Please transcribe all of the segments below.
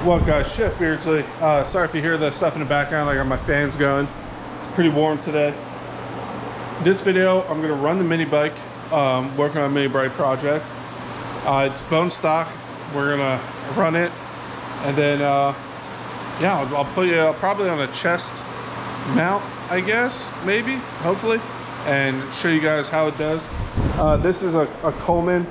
What guys, Chef Beardsley. Sorry if you hear the stuff in the background. I got my fans going. It's pretty warm today. This video, I'm gonna run the mini bike, working on a mini bike project. It's bone stock. We're gonna run it, and then yeah, I'll put you probably on a chest mount, I guess, maybe, hopefully, and show you guys how it does. This is a Coleman.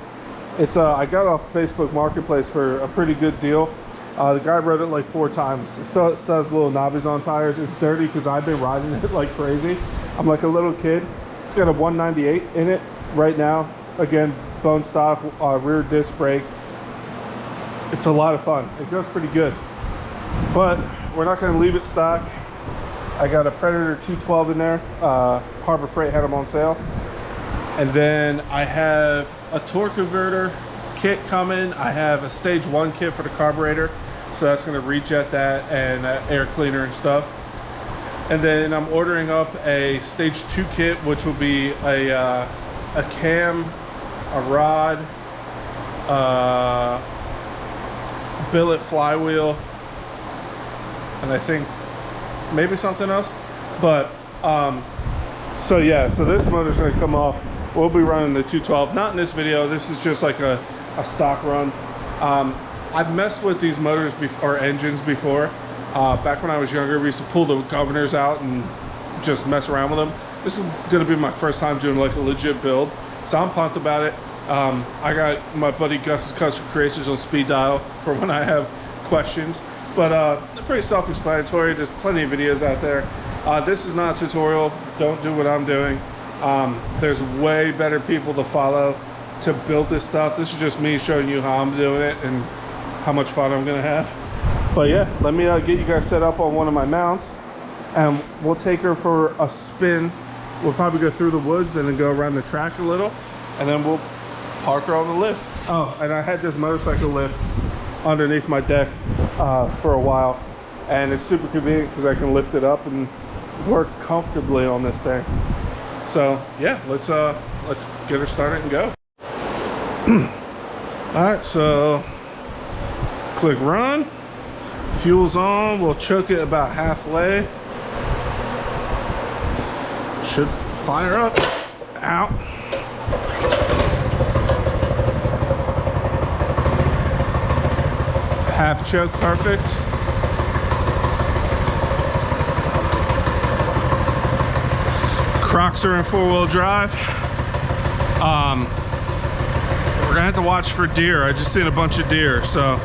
It's I got it off Facebook Marketplace for a pretty good deal. The guy rode it like 4 times. It still has little knobbies on tires. It's dirty because I've been riding it like crazy. I'm like a little kid. It's got a 198 in it right now. Again, bone stock, rear disc brake. It's a lot of fun. It goes pretty good. But we're not going to leave it stock. I got a Predator 212 in there. Harbor Freight had them on sale. And then I have a torque converter kit coming. I have a stage 1 kit for the carburetor, so that's going to rejet that, and air cleaner and stuff. And then I'm ordering up a stage 2 kit, which will be a cam, a rod, billet flywheel, and I think maybe something else. But so yeah, so this motor's going to come off. We'll be running the 212, not in this video. This is just like a stock run. I've messed with these motors or engines before. Back when I was younger, we used to pull the governors out and just mess around with them. This is gonna be my first time doing like a legit build, so I'm pumped about it. I got my buddy Gus's Custom Creations on speed dial for when I have questions, but they're pretty self-explanatory. There's plenty of videos out there. This is not a tutorial. Don't do what I'm doing. There's way better people to follow to build this stuff. This is just me showing you how I'm doing it and how much fun I'm gonna have. But yeah, let me get you guys set up on one of my mounts, and we'll take her for a spin. We'll probably go through the woods and then go around the track a little, and then we'll park her on the lift. Oh, and I had this motorcycle lift underneath my deck for a while, and it's super convenient because I can lift it up and work comfortably on this thing. So yeah, let's get her started and go. All right, so click run, fuel's on. We'll choke it about halfway. Should fire up. Out. Half choke, perfect. Crocs are in 4-wheel drive. We're gonna have to watch for deer. I just seen a bunch of deer, so.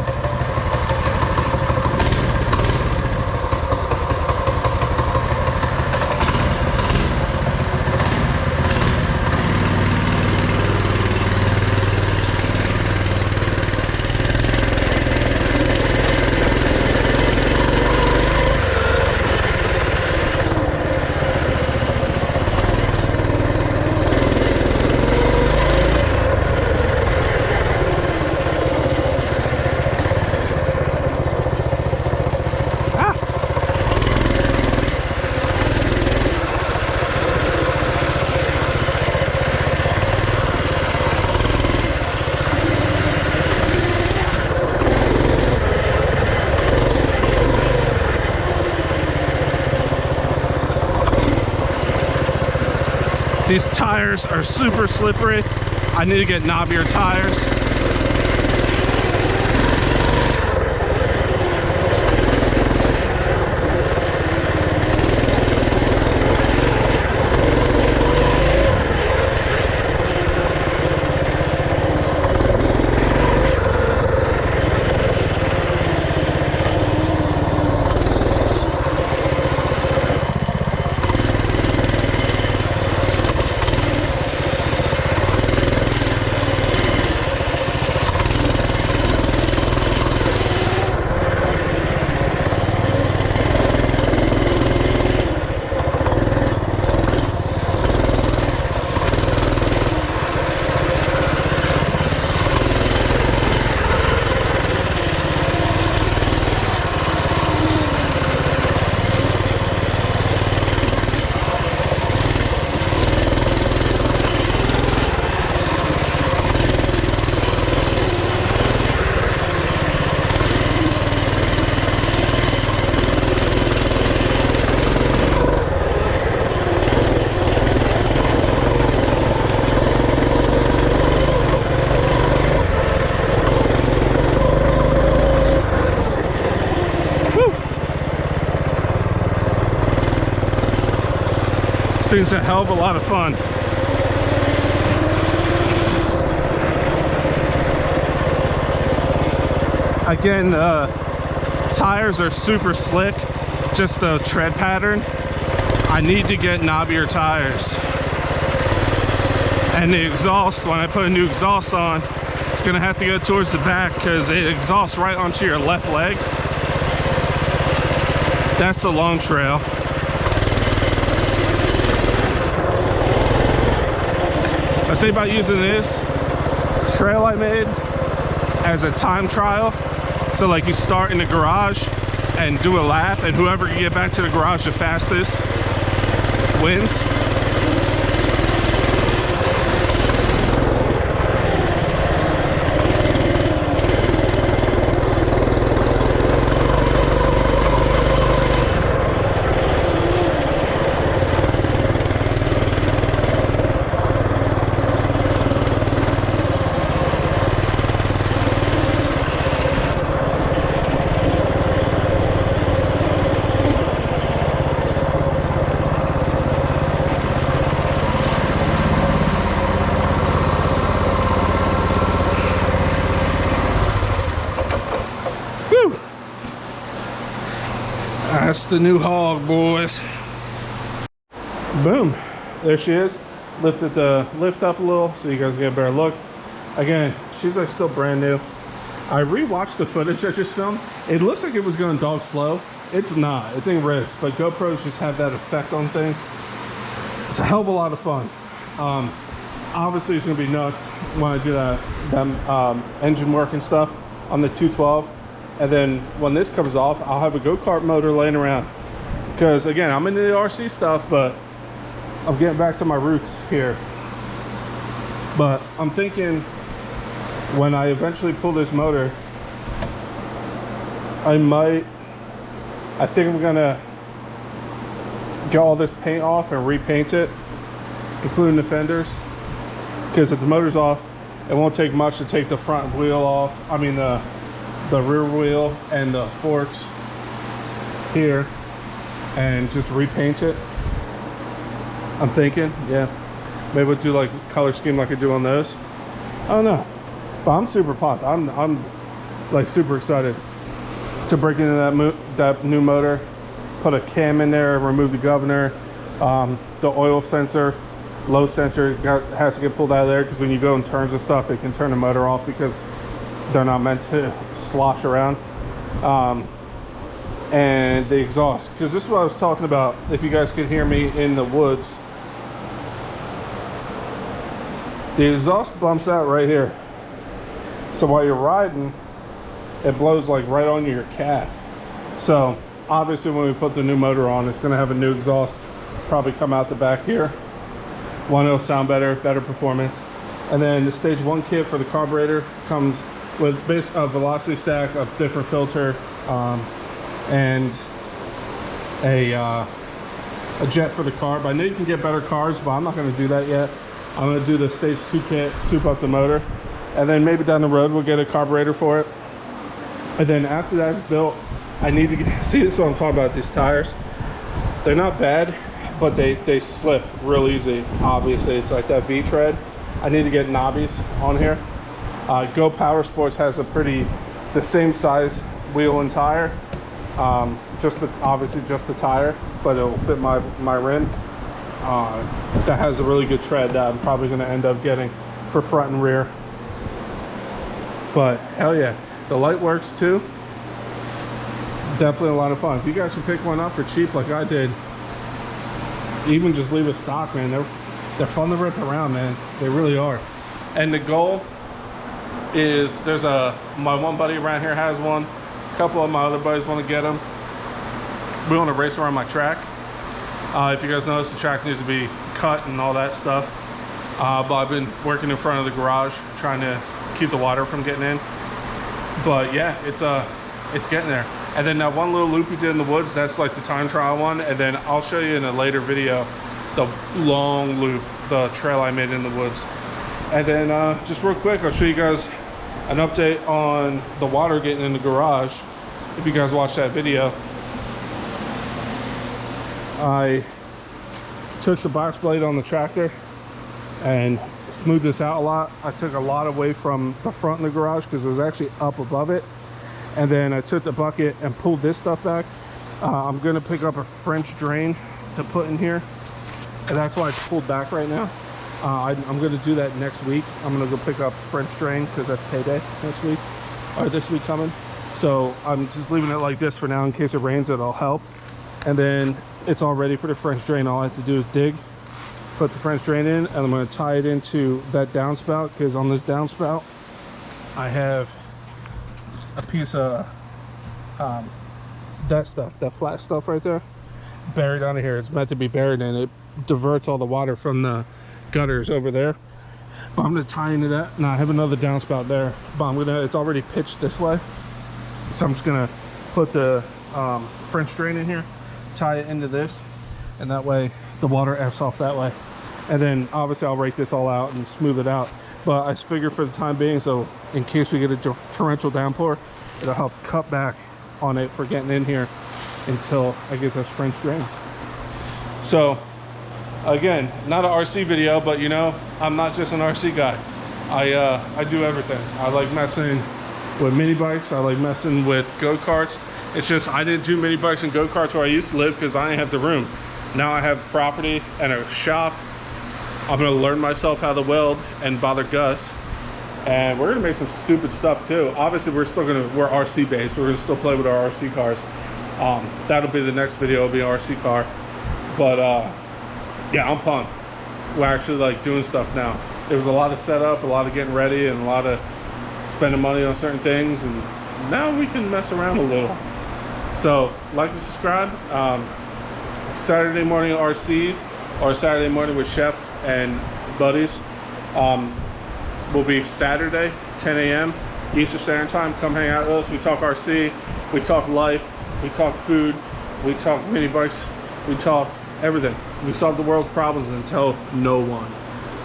These tires are super slippery. I need to get knobbier tires. thing's a hell of a lot of fun. Again, the tires are super slick, just the tread pattern. I need to get knobbier tires. And the exhaust, when I put a new exhaust on, it's gonna have to go towards the back because it exhausts right onto your left leg. That's the long trail. I think about using this trail I made as a time trial. So like you start in the garage and do a lap, and whoever can get back to the garage the fastest wins. That's the new hog, boys. Boom, there she is. Lifted the lift up a little so you guys get a better look. Again, she's like still brand new. I rewatched the footage I just filmed. It looks like it was going dog slow. It's not, it didn't risk, but GoPros just have that effect on things. It's a hell of a lot of fun. Obviously it's gonna be nuts when I do that engine work and stuff on the 212. And then when this comes off, I'll have a go-kart motor laying around. Because again, I'm into the RC stuff, but I'm getting back to my roots here. But I'm thinking when I eventually pull this motor, I think I'm gonna get all this paint off and repaint it, including the fenders. Because if the motor's off, it won't take much to take the front wheel off. I mean the rear wheel and the forks here, and just repaint it. I'm thinking, yeah, maybe we'll do like color scheme like I do on those. I don't know, but I'm super pumped. I'm like super excited to break into that new motor, put a cam in there, remove the governor, the oil sensor, low sensor has to get pulled out of there because when you go in turns and stuff, it can turn the motor off because they're not meant to slosh around. And the exhaust, because this is what I was talking about. If you guys can hear me in the woods, the exhaust bumps out right here. So while you're riding, it blows like right on your calf. So obviously when we put the new motor on, it's gonna have a new exhaust probably come out the back here. One, it'll sound better performance. And then the stage 1 kit for the carburetor comes with a velocity stack, a different filter, and a jet for the carb. I know you can get better carbs, but I'm not going to do that yet. I'm going to do the stage 2 kit, soup up the motor, and then maybe down the road we'll get a carburetor for it. And then after that's built, I need to get, see, this is what I'm talking about, these tires. They're not bad, but they slip real easy. Obviously, it's like that V-tread. I need to get knobbies on here. Go Power Sports has the same size wheel and tire, obviously just the tire, but it'll fit my rim. That has a really good tread that I'm probably going to end up getting for front and rear. But hell yeah, the light works too. Definitely a lot of fun. If you guys can pick one up for cheap like I did, even just leave it stock, man. They're fun to rip around, man. They really are. And the goal is, my one buddy around here has one. A couple of my other buddies want to get them. We want to race around my track. If you guys notice, the track needs to be cut and all that stuff. But I've been working in front of the garage trying to keep the water from getting in. But yeah, it's getting there. And then that one little loop we did in the woods, that's like the time trial one. And then I'll show you in a later video the long loop, the trail I made in the woods. And then just real quick, I'll show you guys an update on the water getting in the garage. If you guys watched that video, I took the box blade on the tractor and smoothed this out a lot. I took a lot away from the front in the garage because it was actually up above it. And then I took the bucket and pulled this stuff back. I'm gonna pick up a French drain to put in here, and that's why it's pulled back right now. I'm gonna do that next week. I'm gonna go pick up French drain because that's payday next week, or this week coming. So I'm just leaving it like this for now in case it rains. It'll help. And then it's all ready for the French drain. All I have to do is dig, put the French drain in, and I'm going to tie it into that downspout, because on this downspout I have a piece of that stuff, that flat stuff right there, buried under here. It's meant to be buried, and it diverts all the water from the gutters over there. But I'm going to tie into that. Now I have another downspout there, but it's already pitched this way, so I'm just going to put the French drain in here, tie it into this, and that way the water F's off that way. And then obviously I'll rake this all out and smooth it out, but I figure for the time being, so in case we get a torrential downpour, it'll help cut back on it for getting in here until I get those French drains. So again, not an RC video, but you know, I'm not just an RC guy. I do everything. I like messing with mini bikes. I like messing with go-karts. It's just I didn't do mini bikes and go-karts where I used to live because I didn't have the room. Now I have property and a shop. I'm gonna learn myself how to weld and bother Gus, and we're gonna make some stupid stuff too. Obviously we're RC based. We're gonna still play with our RC cars. That'll be the next video. It'll be an RC car. But yeah, I'm pumped. We're actually like doing stuff now. There was a lot of setup, a lot of getting ready, and a lot of spending money on certain things, and now we can mess around a little. So like and subscribe. Saturday morning RCs, or Saturday morning with Chef and buddies, will be Saturday, 10 a.m. Eastern Standard Time. Come hang out with us. We talk RC, we talk life, we talk food, we talk mini bikes, we talk everything. We solve the world's problems and tell no one.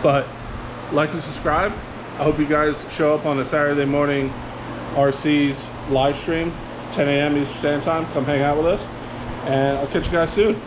But like and subscribe. I hope you guys show up on the Saturday morning RC's live stream, 10 a.m. Eastern Standard Time. Come hang out with us, and I'll catch you guys soon.